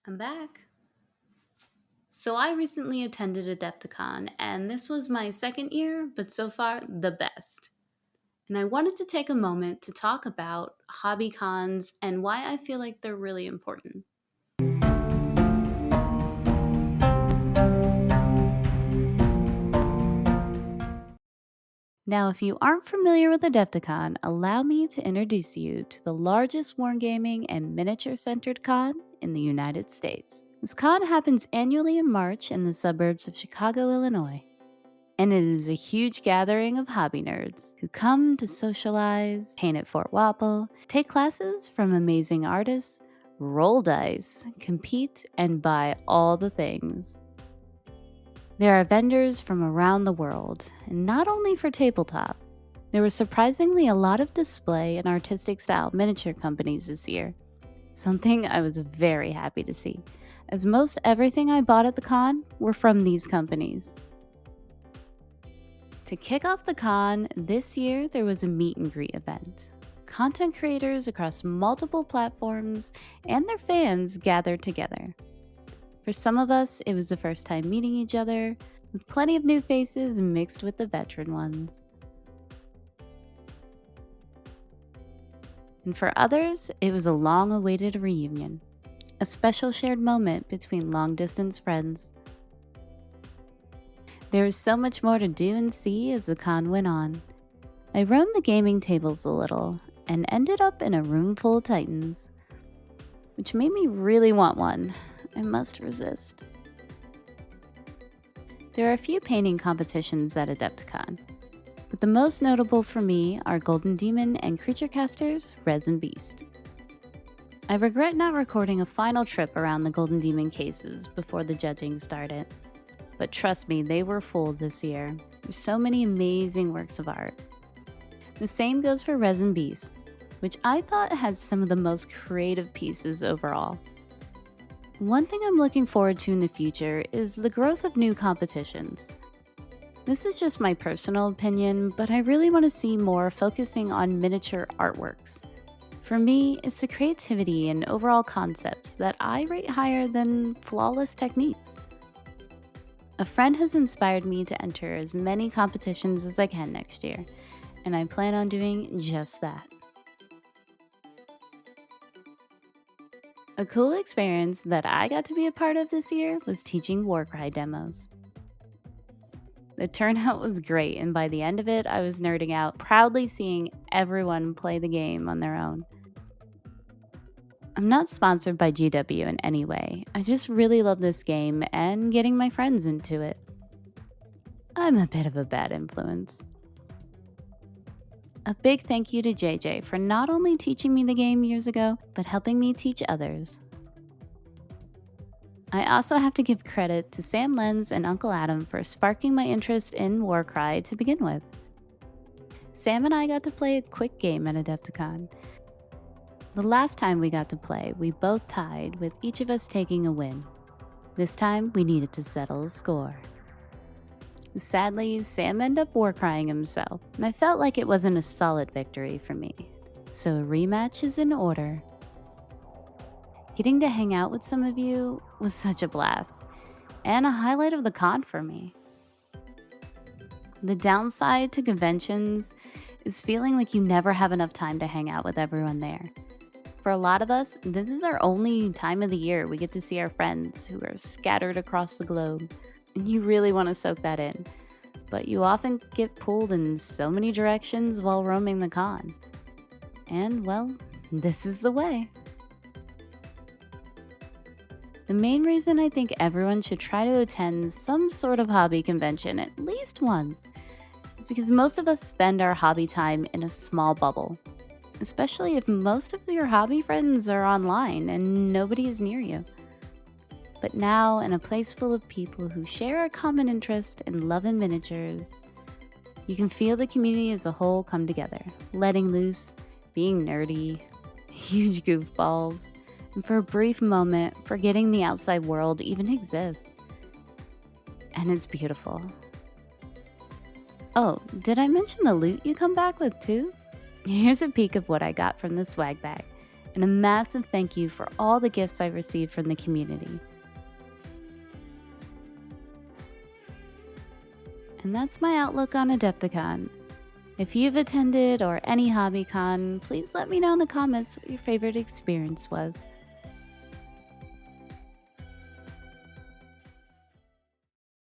I'm back. So I recently attended Adepticon, and this was my second year, but so far the best. And I wanted to take a moment to talk about hobby cons and why I feel like they're really important. Now, if you aren't familiar with Adepticon, allow me to introduce you to the largest wargaming and miniature centered con in the United States. This con happens annually in March in the suburbs of Chicago, Illinois. And it is a huge gathering of hobby nerds who come to socialize, paint at Fort Wapple, take classes from amazing artists, roll dice, compete, and buy all the things. There are vendors from around the world, and not only for tabletop. There was surprisingly a lot of display and artistic style miniature companies this year, something I was very happy to see, as most everything I bought at the con were from these companies. To kick off the con, this year there was a meet and greet event. Content creators across multiple platforms and their fans gathered together. For some of us, it was the first time meeting each other, with plenty of new faces mixed with the veteran ones. And for others, it was a long awaited reunion, a special shared moment between long distance friends. There was so much more to do and see as the con went on. I roamed the gaming tables a little and ended up in a room full of titans, which made me really want one. I must resist. There are a few painting competitions at Adepticon, but the most notable for me are Golden Demon and Creature Casters Resin Beast. I regret not recording a final trip around the Golden Demon cases before the judging started, but trust me, they were full this year. There's so many amazing works of art. The same goes for Resin Beast, which I thought had some of the most creative pieces overall. One thing I'm looking forward to in the future is the growth of new competitions. This is just my personal opinion, but I really want to see more focusing on miniature artworks. For me, it's the creativity and overall concepts that I rate higher than flawless techniques. A friend has inspired me to enter as many competitions as I can next year, and I plan on doing just that. A cool experience that I got to be a part of this year was teaching Warcry demos. The turnout was great, and by the end of it, I was nerding out, proudly seeing everyone play the game on their own. I'm not sponsored by GW in any way. I just really love this game and getting my friends into it. I'm a bit of a bad influence. A big thank you to JJ for not only teaching me the game years ago, but helping me teach others. I also have to give credit to Sam Lenz and Uncle Adam for sparking my interest in Warcry to begin with. Sam and I got to play a quick game at Adepticon. The last time we got to play, we both tied, with each of us taking a win. This time, we needed to settle a score. Sadly, Sam ended up war-crying himself, and I felt like it wasn't a solid victory for me. So a rematch is in order. Getting to hang out with some of you was such a blast, and a highlight of the con for me. The downside to conventions is feeling like you never have enough time to hang out with everyone there. For a lot of us, this is our only time of the year we get to see our friends who are scattered across the globe, and you really want to soak that in. But you often get pulled in so many directions while roaming the con. And, well, this is the way. The main reason I think everyone should try to attend some sort of hobby convention at least once is because most of us spend our hobby time in a small bubble, especially if most of your hobby friends are online and nobody is near you. But now, in a place full of people who share a common interest in love and miniatures, you can feel the community as a whole come together, letting loose, being nerdy, huge goofballs, and for a brief moment, forgetting the outside world even exists. And it's beautiful. Oh, did I mention the loot you come back with too? Here's a peek of what I got from the swag bag. and a massive thank you for all the gifts I've received from the community. And that's my outlook on Adepticon. If you've attended or any HobbyCon, please let me know in the comments what your favorite experience was.